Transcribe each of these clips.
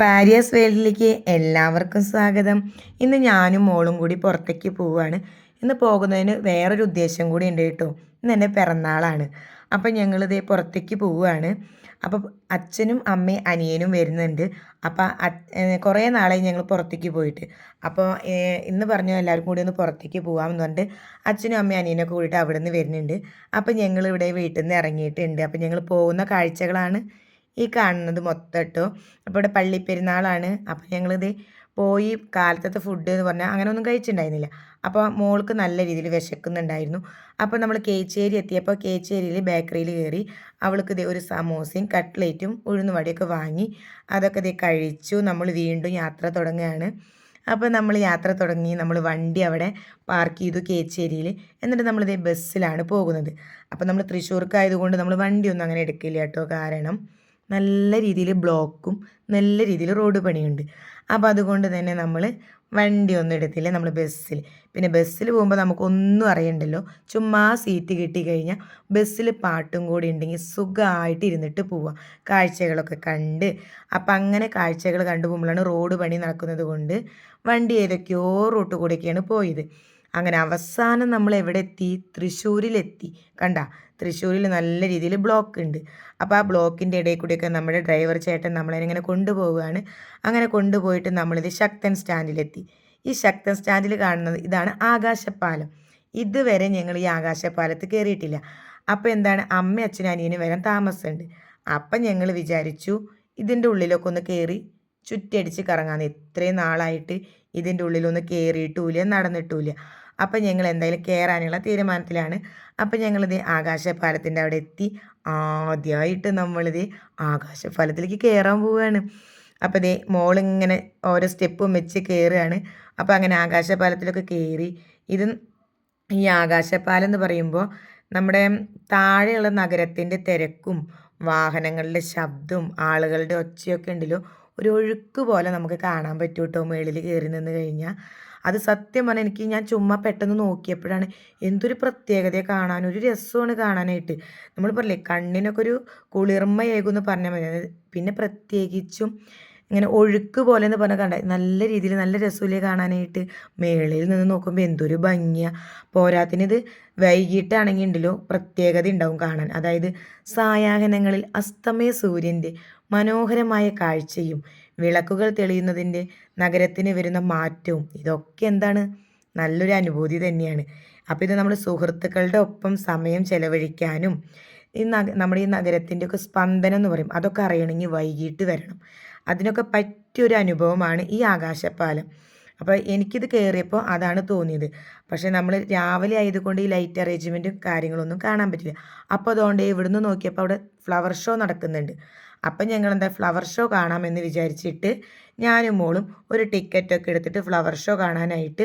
പാരിയസ് വേൾഡിലേക്ക് എല്ലാവർക്കും സ്വാഗതം. ഇന്ന് ഞാനും മോളും കൂടി പുറത്തേക്ക് പോവുകയാണ്. ഇന്ന് പോകുന്നതിന് വേറൊരു ഉദ്ദേശം കൂടി ഉണ്ട് കേട്ടോ. ഇന്ന് എൻ്റെ പിറന്നാളാണ്. അപ്പം ഞങ്ങളിതേ പുറത്തേക്ക് പോവുകയാണ്. അപ്പം അച്ഛനും അമ്മയും അനിയനും വരുന്നുണ്ട്. അപ്പം കുറേ നാളായി ഞങ്ങൾ പുറത്തേക്ക് പോയിട്ട്. അപ്പോൾ ഇന്ന് പറഞ്ഞു എല്ലാവർക്കും കൂടി ഒന്ന് പുറത്തേക്ക് പോകാമെന്ന് പറഞ്ഞിട്ട് അച്ഛനും അമ്മയും അനിയനൊക്കെ കൂടിയിട്ട് അവിടെ നിന്ന് വരുന്നുണ്ട്. അപ്പം ഞങ്ങളിവിടെ വീട്ടിൽ നിന്ന് ഇറങ്ങിയിട്ടുണ്ട്. അപ്പം ഞങ്ങൾ പോകുന്ന കാഴ്ചകളാണ് ഈ കാണുന്നത് മൊത്തം കേട്ടോ. അപ്പോൾ ഇവിടെ പള്ളിപ്പെരുന്നാളാണ്. അപ്പോൾ ഞങ്ങളിത് പോയി കാലത്തത്തെ ഫുഡ് എന്ന് പറഞ്ഞാൽ അങ്ങനെ ഒന്നും കഴിച്ചിട്ടുണ്ടായിരുന്നില്ല. അപ്പോൾ മോൾക്ക് നല്ല രീതിയിൽ വിശക്കുന്നുണ്ടായിരുന്നു. അപ്പോൾ നമ്മൾ കേച്ചേരി എത്തിയപ്പോൾ കേച്ചേരിയിൽ ബേക്കറിയിൽ കയറി അവൾക്ക് ഇത് ഒരു സമോസയും കട്ട്ലേറ്റും ഉഴുന്നുവടയൊക്കെ വാങ്ങി അതൊക്കെ ഇത് കഴിച്ചു. നമ്മൾ വീണ്ടും യാത്ര തുടങ്ങുകയാണ്. അപ്പോൾ നമ്മൾ യാത്ര തുടങ്ങി. നമ്മൾ വണ്ടി അവിടെ പാർക്ക് ചെയ്തു കേച്ചേരിയിൽ. എന്നിട്ട് നമ്മളിതേ ബസ്സിലാണ് പോകുന്നത്. അപ്പോൾ നമ്മൾ തൃശ്ശൂർക്കായതുകൊണ്ട് നമ്മൾ വണ്ടിയൊന്നും അങ്ങനെ എടുക്കില്ല കേട്ടോ. കാരണം നല്ല രീതിയിൽ ബ്ലോക്കും നല്ല രീതിയിൽ റോഡ് പണിയുണ്ട്. അപ്പോൾ അതുകൊണ്ട് തന്നെ നമ്മൾ വണ്ടിയൊന്നും എടുത്തില്ല. നമ്മൾ ബസ്സിൽ പിന്നെ ബസ്സിൽ പോകുമ്പോൾ നമുക്കൊന്നും അറിയണ്ടല്ലോ. ചുമ്മാ സീറ്റ് കിട്ടിക്കഴിഞ്ഞാൽ ബസ്സിൽ പാട്ടും കൂടി ഉണ്ടെങ്കിൽ സുഖമായിട്ട് ഇരുന്നിട്ട് പോവാം, കാഴ്ചകളൊക്കെ കണ്ട്. അപ്പം അങ്ങനെ കാഴ്ചകൾ കണ്ടു പോകുമ്പോഴാണ് റോഡ് പണി നടക്കുന്നത് കൊണ്ട് വണ്ടി ഏതൊക്കെയോ റൂട്ട് കൂടെയൊക്കെയാണ് പോയത്. അങ്ങനെ അവസാനം നമ്മൾ എവിടെ എത്തി? തൃശ്ശൂരിലെത്തി. കണ്ട, തൃശ്ശൂരിൽ നല്ല രീതിയിൽ ബ്ലോക്ക് ഉണ്ട്. അപ്പോൾ ആ ബ്ലോക്കിൻ്റെ ഇടയിൽ കൂടിയൊക്കെ നമ്മുടെ ഡ്രൈവർ ചേട്ടൻ നമ്മളതിനെ കൊണ്ടുപോവുകയാണ്. അങ്ങനെ കൊണ്ടുപോയിട്ട് നമ്മളിത് ശക്തൻ സ്റ്റാൻഡിലെത്തി. ഈ ശക്തൻ സ്റ്റാൻഡിൽ കാണുന്നത് ഇതാണ് ആകാശപ്പാലം. ഇതുവരെ ഞങ്ങൾ ഈ ആകാശപ്പാലത്ത് കയറിയിട്ടില്ല. അപ്പോൾ എന്താണ്, അമ്മ അച്ഛനും അനിയനും വരാൻ താമസമുണ്ട്. അപ്പം ഞങ്ങൾ വിചാരിച്ചു ഇതിൻ്റെ ഉള്ളിലൊക്കെ ഒന്ന് കയറി ചുറ്റടിച്ച് കറങ്ങാമെന്ന്. ഇത്രയും നാളായിട്ട് ഇതിൻ്റെ ഉള്ളിലൊന്ന് കയറിയിട്ടുമില്ല, നടന്നിട്ടുമില്ല. അപ്പം ഞങ്ങൾ എന്തായാലും കയറാനുള്ള തീരുമാനത്തിലാണ്. അപ്പം ഞങ്ങളിത് ആകാശപാലത്തിൻ്റെ അവിടെ എത്തി. ആദ്യമായിട്ട് നമ്മളിത് ആകാശപാലത്തിലേക്ക് കയറാൻ പോവുകയാണ്. അപ്പോൾ ഇതേ മോളിങ്ങനെ ഓരോ സ്റ്റെപ്പും വെച്ച് കയറുകയാണ്. അപ്പോൾ അങ്ങനെ ആകാശപാലത്തിലൊക്കെ കയറി. ഇത് ഈ ആകാശപാലം എന്ന് പറയുമ്പോൾ നമ്മുടെ താഴെയുള്ള നഗരത്തിൻ്റെ തിരക്കും വാഹനങ്ങളുടെ ശബ്ദവും ആളുകളുടെ ഒച്ചയൊക്കെ ഉണ്ടല്ലോ, ഒരു ഒഴുക്ക് പോലെ നമുക്ക് കാണാൻ പറ്റും കേട്ടോ മേളിൽ കയറി നിന്ന് കഴിഞ്ഞാൽ. അത് സത്യം പറഞ്ഞാൽ ഞാൻ ചുമ്മാ പെട്ടെന്ന് നോക്കിയപ്പോഴാണ് എന്തൊരു പ്രത്യേകതയെ കാണാൻ, ഒരു രസമാണ് കാണാനായിട്ട്. നമ്മൾ പറയില്ലേ കണ്ണിനൊക്കെ ഒരു കുളിർമയേകുമെന്ന് പറഞ്ഞാൽ മതി. പിന്നെ പ്രത്യേകിച്ചും ഇങ്ങനെ ഒഴുക്ക് പോലെ എന്ന് പറഞ്ഞാൽ കണ്ട നല്ല രീതിയിൽ നല്ല രസമില്ലേ കാണാനായിട്ട്. മേളിൽ നിന്ന് നോക്കുമ്പോൾ എന്തൊരു ഭംഗിയാണ്. പോരാത്തിനിത് വൈകിട്ടാണെങ്കിൽ ഉണ്ടല്ലോ പ്രത്യേകത ഉണ്ടാവും കാണാൻ. അതായത് സായാഹ്നങ്ങളിൽ അസ്തമയ സൂര്യൻ്റെ മനോഹരമായ കാഴ്ചയും വിളക്കുകൾ തെളിയുന്നതിൻ്റെ നഗരത്തിന് വരുന്ന മാറ്റവും ഇതൊക്കെ എന്താണ്, നല്ലൊരു അനുഭൂതി തന്നെയാണ്. അപ്പോൾ ഇത് നമ്മൾ സുഹൃത്തുക്കളുടെ ഒപ്പം സമയം ചെലവഴിക്കാനും നമ്മുടെ ഈ നഗരത്തിൻ്റെയൊക്കെ സ്പന്ദനം എന്ന് പറയും അതൊക്കെ അറിയണമെങ്കിൽ വൈകിട്ട് വരണം. അതിനൊക്കെ പറ്റിയൊരു അനുഭവമാണ് ഈ ആകാശപ്പാലം. അപ്പോൾ എനിക്കിത് കയറിയപ്പോൾ അതാണ് തോന്നിയത്. പക്ഷേ നമ്മൾ രാവിലെ ആയതുകൊണ്ട് ഈ ലൈറ്റ് അറേഞ്ച്മെൻറ്റും കാര്യങ്ങളൊന്നും കാണാൻ പറ്റില്ല. അപ്പോൾ അതുകൊണ്ട് ഇവിടുന്ന് നോക്കിയപ്പോൾ അവിടെ ഫ്ലവർ ഷോ നടക്കുന്നുണ്ട്. അപ്പം ഞങ്ങളെന്താ ഫ്ലവർ ഷോ കാണാമെന്ന് വിചാരിച്ചിട്ട് ഞാനും മോളും ഒരു ടിക്കറ്റൊക്കെ എടുത്തിട്ട് ഫ്ലവർ ഷോ കാണാനായിട്ട്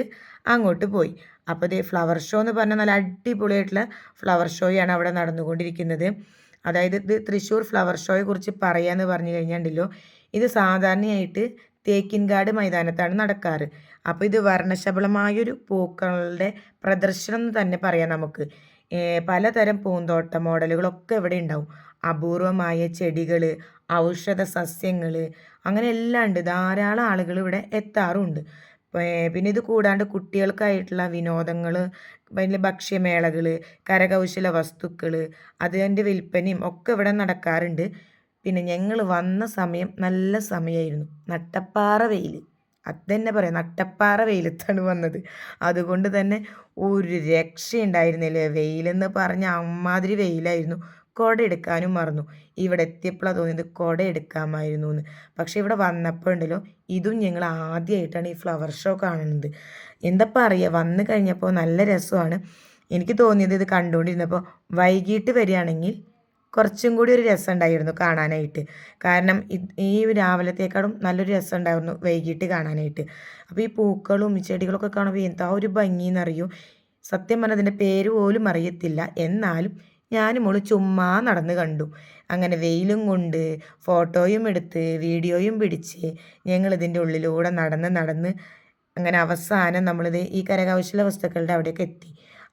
അങ്ങോട്ട് പോയി. അപ്പോൾ ഇതേ ഫ്ലവർ ഷോ എന്ന് പറഞ്ഞാൽ നല്ല അടിപൊളിയായിട്ടുള്ള ഫ്ലവർ ഷോയാണ് അവിടെ നടന്നുകൊണ്ടിരിക്കുന്നത്. അതായത് ഇത് തൃശ്ശൂർ ഫ്ലവർ ഷോയെ കുറിച്ച് പറയാമെന്ന് പറഞ്ഞു കഴിഞ്ഞാണ്ടല്ലോ, ഇത് സാധാരണയായിട്ട് തേക്കിൻകാട് മൈതാനത്താണ് നടക്കാറ്. അപ്പോൾ ഇത് വർണ്ണശബളമായൊരു പൂക്കളുടെ പ്രദർശനം എന്ന് തന്നെ പറയാം നമുക്ക്. പലതരം പൂന്തോട്ട മോഡലുകളൊക്കെ ഇവിടെ ഉണ്ടാവും. അപൂർവമായ ചെടികൾ, ഔഷധ സസ്യങ്ങൾ, അങ്ങനെ എല്ലാം ഉണ്ട്. ധാരാളം ആളുകൾ ഇവിടെ എത്താറുണ്ട്. പിന്നെ ഇത് കൂടാണ്ട് കുട്ടികൾക്കായിട്ടുള്ള വിനോദങ്ങൾ, വലിയ ഭക്ഷ്യമേളകൾ, കരകൗശല വസ്തുക്കൾ, അതിൻ്റെ വിൽപ്പനയും ഒക്കെ ഇവിടെ നടക്കാറുണ്ട്. പിന്നെ ഞങ്ങൾ വന്ന സമയം നല്ല സമയമായിരുന്നു. നട്ടപ്പാറ വെയിൽ, അത് തന്നെ പറയാം, നട്ടപ്പാറ വെയിലത്താണ് വന്നത്. അതുകൊണ്ട് തന്നെ ഒരു രക്ഷയുണ്ടായിരുന്നില്ല. വെയിലെന്ന് പറഞ്ഞാൽ അമ്മാതിരി വെയിലായിരുന്നു. കുട എടുക്കാനും മറന്നു. ഇവിടെ എത്തിയപ്പോഴാണ് തോന്നിയത് കുട എടുക്കാമായിരുന്നു എന്ന്. പക്ഷേ ഇവിടെ വന്നപ്പോൾ ഉണ്ടല്ലോ, ഇതും ഞങ്ങൾ ആദ്യമായിട്ടാണ് ഈ ഫ്ലവർ ഷോ കാണുന്നത്. എന്താ പറയുക, വന്നു കഴിഞ്ഞപ്പോൾ നല്ല രസമാണ്. എനിക്ക് തോന്നിയത് ഇത് കണ്ടുകൊണ്ടിരുന്നപ്പോൾ വൈകിട്ട് വരികയാണെങ്കിൽ കുറച്ചും കൂടി ഒരു രസം ഉണ്ടായിരുന്നു കാണാനായിട്ട്. കാരണം ഈ രാവിലത്തേക്കാളും നല്ലൊരു രസം ഉണ്ടായിരുന്നു വൈകിട്ട് കാണാനായിട്ട്. അപ്പോൾ ഈ പൂക്കളും ചെടികളൊക്കെ കാണുമ്പോൾ എന്താ ഒരു ഭംഗിയെന്നറിയൂ. സത്യം പറഞ്ഞാൽ അതിൻ്റെ പേര് പോലും അറിയത്തില്ല. എന്നാലും ഞാനും മോള് ചുമ്മാ നടന്ന് കണ്ടു. അങ്ങനെ വെയിലും കൊണ്ട് ഫോട്ടോയും എടുത്ത് വീഡിയോയും പിടിച്ച് ഞങ്ങളിതിൻ്റെ ഉള്ളിലൂടെ നടന്ന് നടന്ന് അങ്ങനെ അവസാനം നമ്മളിത് ഈ കരകൗശല വസ്തുക്കളുടെ അവിടേക്ക് എത്തി.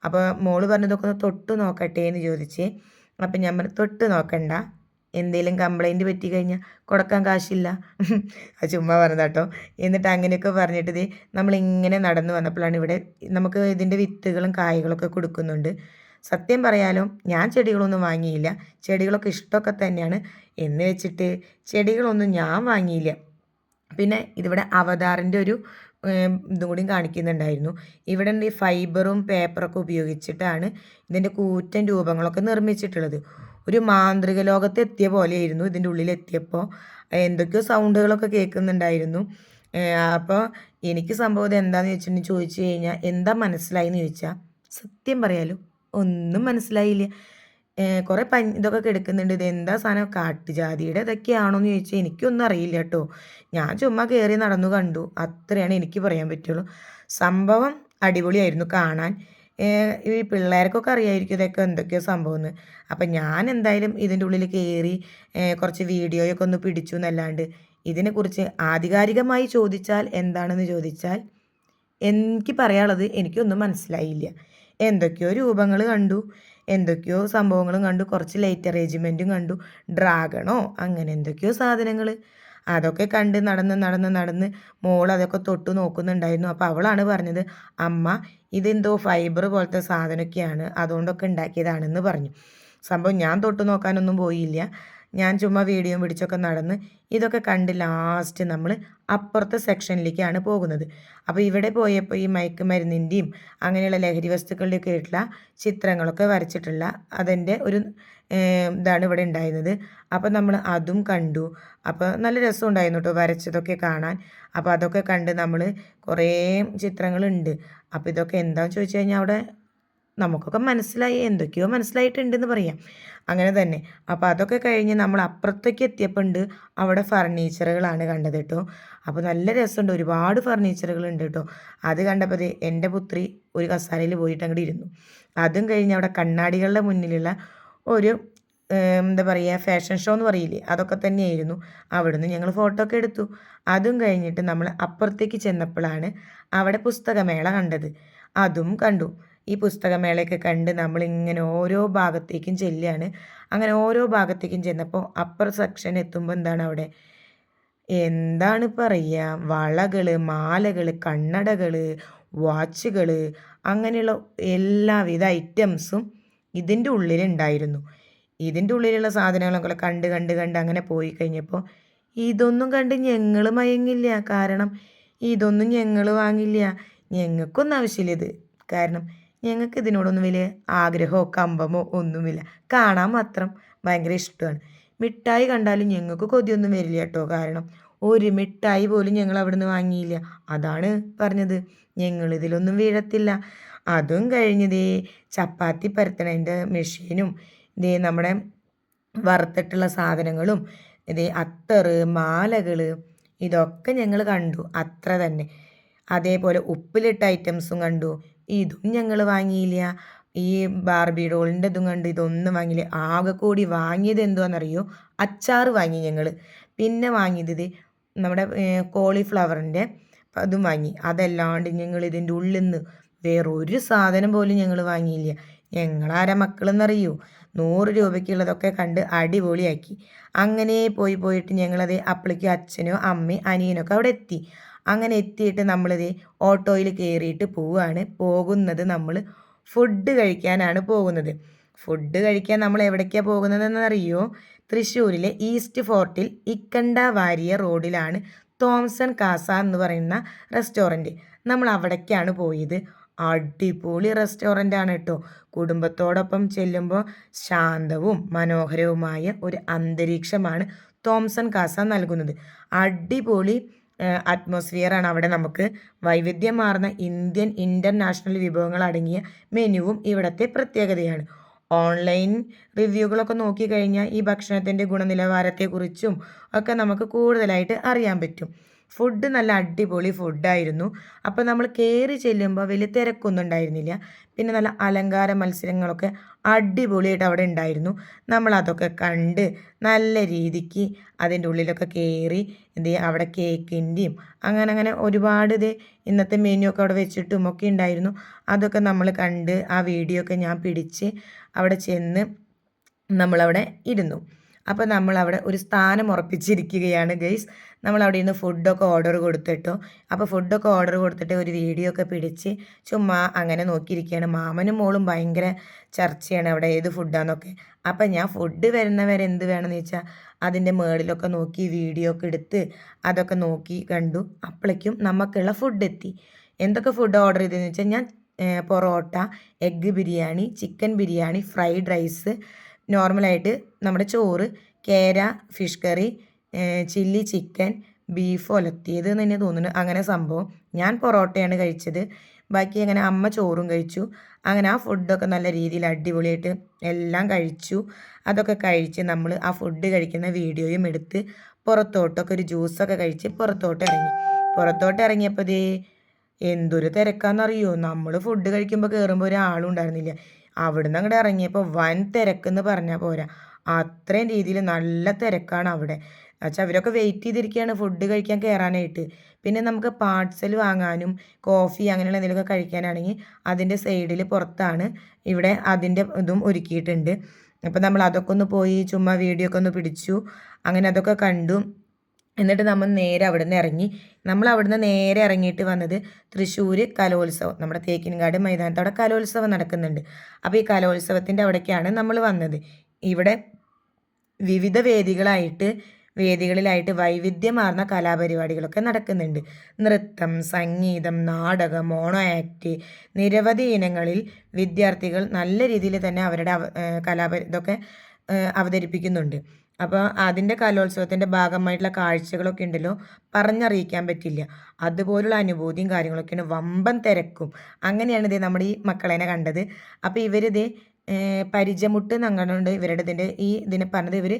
അപ്പോൾ മോള് പറഞ്ഞതൊക്കെ ഒന്ന് തൊട്ട് നോക്കട്ടെ എന്ന് ചോദിച്ച്. അപ്പം ഞാൻ പറഞ്ഞു തൊട്ട് നോക്കണ്ട, എന്തെങ്കിലും കംപ്ലൈൻറ്റ് പറ്റി കഴിഞ്ഞാൽ കൊടുക്കാൻ കാശില്ല. അത് ചുമ്മാ പറഞ്ഞതാട്ടോ. എന്നിട്ട് അങ്ങനെയൊക്കെ പറഞ്ഞിട്ട് ദേ നമ്മളിങ്ങനെ നടന്നു വന്നപ്പോഴാണ് ഇവിടെ നമുക്ക് ഇതിൻ്റെ വിത്തുകളും കായ്കളൊക്കെ കൊടുക്കുന്നുണ്ട്. സത്യം പറയാലോ ഞാൻ ചെടികളൊന്നും വാങ്ങിയില്ല. ചെടികളൊക്കെ ഇഷ്ടമൊക്കെ തന്നെയാണ്. എന്ന് വെച്ചിട്ട് ചെടികളൊന്നും ഞാൻ വാങ്ങിയില്ല. പിന്നെ ഇതിവിടെ അവതാറിൻ്റെ ഒരു ഇതും കൂടിയും കാണിക്കുന്നുണ്ടായിരുന്നു. ഇവിടെ ഈ ഫൈബറും പേപ്പറൊക്കെ ഉപയോഗിച്ചിട്ടാണ് ഇതിൻ്റെ കൂറ്റൻ രൂപങ്ങളൊക്കെ നിർമ്മിച്ചിട്ടുള്ളത്. ഒരു മാന്ത്രിക ലോകത്ത് എത്തിയ പോലെയായിരുന്നു ഇതിൻ്റെ ഉള്ളിലെത്തിയപ്പോൾ. എന്തൊക്കെയോ സൗണ്ടുകളൊക്കെ കേൾക്കുന്നുണ്ടായിരുന്നു. അപ്പോൾ എനിക്ക് സംഭവം ഇത് എന്താണെന്ന് വെച്ചിട്ടുണ്ടെങ്കിൽ ചോദിച്ചു കഴിഞ്ഞാൽ എന്താ മനസ്സിലായി എന്ന് ചോദിച്ചാൽ സത്യം പറയാലോ ഒന്നും മനസ്സിലായില്ല. കുറേ ഇതൊക്കെ കിടക്കുന്നുണ്ട്. ഇതെന്താ സാധനം കാട്ടുജാതിയുടെ ഇതൊക്കെയാണോ എന്ന് ചോദിച്ചാൽ എനിക്കൊന്നും അറിയില്ല കേട്ടോ. ഞാൻ ചുമ്മാ കയറി നടന്നു കണ്ടു. അത്രയാണ് എനിക്ക് പറയാൻ പറ്റുള്ളൂ. സംഭവം അടിപൊളിയായിരുന്നു കാണാൻ. ഈ പിള്ളേർക്കൊക്കെ അറിയായിരിക്കും ഇതൊക്കെ എന്തൊക്കെയോ സംഭവം എന്ന്. അപ്പം ഞാൻ എന്തായാലും ഇതിൻ്റെ ഉള്ളിൽ കയറി കുറച്ച് വീഡിയോയൊക്കെ ഒന്ന് പിടിച്ചു എന്നല്ലാണ്ട് ഇതിനെക്കുറിച്ച് ആധികാരികമായി ചോദിച്ചാൽ എന്താണെന്ന് ചോദിച്ചാൽ എനിക്ക് പറയാനുള്ളത് എനിക്കൊന്നും മനസ്സിലായില്ല. എന്തൊക്കെയോ രൂപങ്ങൾ കണ്ടു, എന്തൊക്കെയോ സംഭവങ്ങളും കണ്ടു, കുറച്ച് ലൈറ്റ് അറേഞ്ച്മെൻറ്റും കണ്ടു, ഡ്രാഗണോ അങ്ങനെ എന്തൊക്കെയോ സാധനങ്ങൾ അതൊക്കെ കണ്ട് നടന്ന് മോൾ അതൊക്കെ തൊട്ട് നോക്കുന്നുണ്ടായിരുന്നു. അപ്പോൾ അവളാണ് പറഞ്ഞത്, അമ്മ ഇതെന്തോ ഫൈബർ പോലത്തെ സാധനമൊക്കെയാണ് അതുകൊണ്ടൊക്കെ ഉണ്ടാക്കിയതാണെന്ന് പറഞ്ഞു. സംഭവം ഞാൻ തൊട്ട് നോക്കാനൊന്നും പോയില്ല. ഞാൻ ചുമ്മാ വീഡിയോ പിടിച്ചൊക്കെ നടന്ന് ഇതൊക്കെ കണ്ട് ലാസ്റ്റ് നമ്മൾ അപ്പുറത്തെ സെക്ഷനിലേക്കാണ് പോകുന്നത്. അപ്പോൾ ഇവിടെ പോയപ്പോൾ ഈ മയക്കുമരുന്നിൻ്റെയും അങ്ങനെയുള്ള ലഹരി വസ്തുക്കളുടെയൊക്കെ ആയിട്ടുള്ള ചിത്രങ്ങളൊക്കെ വരച്ചിട്ടുള്ള അതിൻ്റെ ഒരു ഇതാണ് ഇവിടെ ഉണ്ടായിരുന്നത്. അപ്പോൾ നമ്മൾ അതും കണ്ടു. അപ്പോൾ നല്ല രസമുണ്ടായിരുന്നു കേട്ടോ വരച്ചതൊക്കെ കാണാൻ. അപ്പോൾ അതൊക്കെ കണ്ട് നമ്മൾ കുറേ ചിത്രങ്ങളുണ്ട്. അപ്പോൾ ഇതൊക്കെ എന്താണെന്ന് ചോദിച്ചു കഴിഞ്ഞാൽ അവിടെ നമുക്കൊക്കെ മനസ്സിലായി, എന്തൊക്കെയോ മനസ്സിലായിട്ടുണ്ടെന്ന് പറയാം. അങ്ങനെ തന്നെ. അപ്പോൾ അതൊക്കെ കഴിഞ്ഞ് നമ്മൾ അപ്പുറത്തേക്ക് എത്തിയപ്പോൾ ഉണ്ട് അവിടെ ഫർണിച്ചറുകളാണ് കണ്ടത് കേട്ടോ. അപ്പോൾ നല്ല രസമുണ്ട്, ഒരുപാട് ഫർണിച്ചറുകളുണ്ട് കേട്ടോ. അത് കണ്ടപ്പോൾ എൻ്റെ പുത്രി ഒരു കസാരയിൽ പോയിട്ട് അങ്ങോട്ട് ഇരുന്നു. അതും കഴിഞ്ഞ് അവിടെ കണ്ണാടികളുടെ മുന്നിലുള്ള ഒരു എന്താ പറയുക ഫാഷൻ ഷോ എന്ന് പറയില്ലേ, അതൊക്കെ തന്നെയായിരുന്നു. അവിടുന്ന് ഞങ്ങൾ ഫോട്ടോ ഒക്കെ എടുത്തു. അതും കഴിഞ്ഞിട്ട് നമ്മൾ അപ്പുറത്തേക്ക് ചെന്നപ്പോഴാണ് അവിടെ പുസ്തകമേള കണ്ടത്. അതും കണ്ടു. ഈ പുസ്തകമേളയൊക്കെ കണ്ട് നമ്മളിങ്ങനെ ഓരോ ഭാഗത്തേക്കും ചെല്ലുകയാണ്. അങ്ങനെ ഓരോ ഭാഗത്തേക്കും ചെന്നപ്പോൾ അപ്പർ സെക്ഷൻ എത്തുമ്പോൾ എന്താണ് അവിടെ എന്താണ് പറയുക, വളകൾ, മാലകൾ, കണ്ണടകൾ, വാച്ചുകൾ, അങ്ങനെയുള്ള എല്ലാവിധ ഐറ്റംസും ഇതിൻ്റെ ഉള്ളിലുണ്ടായിരുന്നു. ഇതിൻ്റെ ഉള്ളിലുള്ള സാധനങ്ങളൊക്കെ കണ്ട് കണ്ട് കണ്ട് അങ്ങനെ പോയി കഴിഞ്ഞപ്പോൾ ഇതൊന്നും കണ്ട് ഞങ്ങൾ മയങ്ങില്ല. കാരണം ഇതൊന്നും ഞങ്ങൾ വാങ്ങില്ല, ഞങ്ങൾക്കൊന്നും ആവശ്യമില്ല ഇത്. കാരണം ഞങ്ങൾക്ക് ഇതിനോടൊന്നും വലിയ ആഗ്രഹമോ കമ്പമോ ഒന്നുമില്ല. കാണാൻ മാത്രം ഭയങ്കര ഇഷ്ടമാണ്. മിഠായി കണ്ടാലും ഞങ്ങൾക്ക് കൊതിയൊന്നും വരില്ല കേട്ടോ. കാരണം ഒരു മിഠായി പോലും ഞങ്ങൾ അവിടെ നിന്ന് വാങ്ങിയില്ല. അതാണ് പറഞ്ഞത്, ഞങ്ങളിതിലൊന്നും വീഴത്തില്ല. അതും കഴിഞ്ഞതേ ചപ്പാത്തി പരത്തണതിൻ്റെ മെഷീനും ഇതേ നമ്മുടെ വറുത്തിട്ടുള്ള സാധനങ്ങളും ഇതേ അത്തറ്, മാലകൾ, ഇതൊക്കെ ഞങ്ങൾ കണ്ടു. അത്ര തന്നെ. അതേപോലെ ഉപ്പിലിട്ട ഐറ്റംസും കണ്ടു. ഇതും ഞങ്ങൾ വാങ്ങിയില്ല. ഈ ബാർബി ഡോളിൻ്റെ ഇതും കണ്ട് ഇതൊന്നും വാങ്ങിയില്ല. ആകെ കൂടി വാങ്ങിയത് എന്തുവാണെന്നറിയോ, അച്ചാർ വാങ്ങി ഞങ്ങൾ. പിന്നെ വാങ്ങിയത് നമ്മുടെ കോളിഫ്ലവറിൻ്റെ അതും വാങ്ങി. അതല്ലാണ്ട് ഞങ്ങൾ ഇതിൻ്റെ ഉള്ളിൽ നിന്ന് വേറൊരു സാധനം പോലും ഞങ്ങൾ വാങ്ങിയില്ല. ഞങ്ങളാരാ മക്കളെന്നറിയൂ, 100 രൂപയ്ക്കുള്ളതൊക്കെ കണ്ട് അടിപൊളിയാക്കി. അങ്ങനെ പോയിട്ട് ഞങ്ങളത് അപ്പളേക്കും അച്ഛനോ അമ്മയും അനിയനൊക്കെ അവിടെ എത്തി. അങ്ങനെ എത്തിയിട്ട് നമ്മളിത് ഓട്ടോയിൽ കയറിയിട്ട് പോകുന്നത് നമ്മൾ ഫുഡ് കഴിക്കാനാണ് പോകുന്നത്. ഫുഡ് കഴിക്കാൻ നമ്മൾ എവിടേക്കാണ് പോകുന്നതെന്നറിയോ, തൃശ്ശൂരിലെ ഈസ്റ്റ് ഫോർട്ടിൽ ഇക്കണ്ട വാരിയ റോഡിലാണ് തോംസൺ കാസ എന്ന് പറയുന്ന റെസ്റ്റോറൻറ്റ്. നമ്മൾ അവിടേക്കാണ് പോയത്. അടിപൊളി റെസ്റ്റോറൻ്റാണ് കേട്ടോ. കുടുംബത്തോടൊപ്പം ചെല്ലുമ്പോൾ ശാന്തവും മനോഹരവുമായ ഒരു അന്തരീക്ഷമാണ് തോംസൺ കാസ നൽകുന്നത്. അടിപൊളി അറ്റ്മോസ്ഫിയറാണ് അവിടെ. നമുക്ക് വൈവിധ്യമാർന്ന ഇന്ത്യൻ ഇൻ്റർനാഷണൽ വിഭവങ്ങൾ അടങ്ങിയ മെനുവും ഇവിടുത്തെ പ്രത്യേകതയാണ്. ഓൺലൈൻ റിവ്യൂകളൊക്കെ നോക്കിക്കഴിഞ്ഞാൽ ഈ ഭക്ഷണത്തിൻ്റെ ഗുണനിലവാരത്തെക്കുറിച്ചും ഒക്കെ നമുക്ക് കൂടുതലായിട്ട് അറിയാൻ പറ്റും. ഫുഡ് നല്ല അടിപൊളി ഫുഡായിരുന്നു. അപ്പോൾ നമ്മൾ കയറി ചെല്ലുമ്പോൾ വലിയ തിരക്കൊന്നും ഉണ്ടായിരുന്നില്ല. പിന്നെ നല്ല അലങ്കാര മത്സരങ്ങളൊക്കെ അടിപൊളിയായിട്ട് അവിടെ ഉണ്ടായിരുന്നു. നമ്മളതൊക്കെ കണ്ട് നല്ല രീതിക്ക് അതിൻ്റെ ഉള്ളിലൊക്കെ കയറി അവിടെ കേക്കിൻ്റെയും അങ്ങനെ ഒരുപാട് ഇന്നത്തെ മെനു ഒക്കെ അവിടെ വെച്ചിട്ടും ഒക്കെ ഉണ്ടായിരുന്നു. അതൊക്കെ നമ്മൾ കണ്ട് ആ വീഡിയോ ഒക്കെ ഞാൻ പിടിച്ച് അവിടെ ചെന്ന് നമ്മളവിടെ ഇരുന്നു. അപ്പോൾ നമ്മളവിടെ ഒരു സ്ഥാനം ഉറപ്പിച്ചിരിക്കുകയാണ് ഗൈസ്. നമ്മളവിടെ നിന്ന് ഫുഡൊക്കെ ഓർഡർ കൊടുത്തിട്ടോ. അപ്പോൾ ഫുഡൊക്കെ ഓർഡർ കൊടുത്തിട്ട് ഒരു വീഡിയോ ഒക്കെ പിടിച്ച് ചുമ്മാ അങ്ങനെ നോക്കിയിരിക്കുകയാണ്. മാമനും മോളും ഭയങ്കര ചർച്ചയാണ് അവിടെ ഏത് ഫുഡാന്നൊക്കെ. അപ്പം ഞാൻ ഫുഡ് വരുന്നവരെ എന്ത് വേണമെന്ന് വെച്ചാൽ അതിൻ്റെ മേളിലൊക്കെ നോക്കി വീഡിയോ ഒക്കെ എടുത്ത് അതൊക്കെ നോക്കി കണ്ടു. അപ്പോഴേക്കും നമുക്കുള്ള ഫുഡ് എത്തി. എന്തൊക്കെ ഫുഡ് ഓർഡർ ചെയ്തതെന്ന് വെച്ചാൽ ഞാൻ parotta, egg biryani, chicken biryani, fried rice, നോർമലായിട്ട് നമ്മുടെ ചോറ്, കേര, fish curry, chilli chicken, beef ഒലത്തിയത് എന്ന് തന്നെ തോന്നുന്നു. അങ്ങനെ സംഭവം. ഞാൻ പൊറോട്ടയാണ് കഴിച്ചത്. ബാക്കി അങ്ങനെ അമ്മ ചോറും കഴിച്ചു. അങ്ങനെ ആ ഫുഡൊക്കെ നല്ല രീതിയിൽ അടിപൊളിയായിട്ട് എല്ലാം കഴിച്ചു. അതൊക്കെ കഴിച്ച് നമ്മൾ ആ ഫുഡ് കഴിക്കുന്ന വീഡിയോയും എടുത്ത് പുറത്തോട്ടൊക്കെ ഒരു ജ്യൂസൊക്കെ കഴിച്ച് പുറത്തോട്ട് ഇറങ്ങി. പുറത്തോട്ട് ഇറങ്ങിയപ്പോൾ എന്തൊരു തിരക്കാണെന്നറിയോ. നമ്മൾ ഫുഡ് കഴിക്കുമ്പോൾ കയറുമ്പോൾ ഒരാളും ഉണ്ടായിരുന്നില്ല. അവിടുന്ന് അങ്ങോട്ട് ഇറങ്ങിയപ്പോൾ വൻ തിരക്കെന്ന് പറഞ്ഞാൽ പോരാ, അത്രയും രീതിയിൽ നല്ല തിരക്കാണ് അവിടെ. എന്നുവെച്ചാൽ അവരൊക്കെ വെയിറ്റ് ചെയ്തിരിക്കുകയാണ് ഫുഡ് കഴിക്കാൻ കയറാനായിട്ട്. പിന്നെ നമുക്ക് പാർസൽ വാങ്ങാനും കോഫി അങ്ങനെയുള്ള എന്തെങ്കിലുമൊക്കെ കഴിക്കാനാണെങ്കിൽ അതിൻ്റെ സൈഡിൽ പുറത്താണ് ഇവിടെ അതിൻ്റെ ഇതും ഒരുക്കിയിട്ടുണ്ട്. അപ്പോൾ നമ്മൾ അതൊക്കെ ഒന്ന് പോയി ചുമ്മാ വീഡിയോ ഒക്കെ ഒന്ന് പിടിച്ചു. അങ്ങനെ അതൊക്കെ കണ്ടു. എന്നിട്ട് നമ്മൾ നേരെ അവിടെ നിന്ന് ഇറങ്ങി. നമ്മൾ അവിടുന്ന് നേരെ ഇറങ്ങിയിട്ട് വന്നത് തൃശ്ശൂർ കലോത്സവം, നമ്മുടെ തേക്കിൻകാട് മൈതാനത്ത് അവിടെ കലോത്സവം നടക്കുന്നുണ്ട്. അപ്പോൾ ഈ കലോത്സവത്തിൻ്റെ അവിടേക്കാണ് നമ്മൾ വന്നത്. ഇവിടെ വിവിധ വേദികളിലായിട്ട് വൈവിധ്യമാർന്ന കലാപരിപാടികളൊക്കെ നടക്കുന്നുണ്ട്. നൃത്തം, സംഗീതം, നാടകം, മോണോ ആക്ട്, നിരവധി ഇനങ്ങളിൽ വിദ്യാർത്ഥികൾ നല്ല രീതിയിൽ തന്നെ അവരുടെ ഇതൊക്കെ അവതരിപ്പിക്കുന്നുണ്ട്. അപ്പോൾ അതിൻ്റെ കലോത്സവത്തിൻ്റെ ഭാഗമായിട്ടുള്ള കാഴ്ചകളൊക്കെ ഉണ്ടല്ലോ, പറഞ്ഞറിയിക്കാൻ പറ്റില്ല. അതുപോലുള്ള അനുഭൂതിയും കാര്യങ്ങളൊക്കെയാണ്. വമ്പൻ തിരക്കും. അങ്ങനെയാണ് ഇത് നമ്മുടെ ഈ മക്കളേനെ കണ്ടത്. അപ്പോൾ ഇവരിത് പരിചമുട്ട് എന്നങ്ങാണ്ട് ഇവരുടെ ഇതിനെ പറഞ്ഞത്. ഇവർ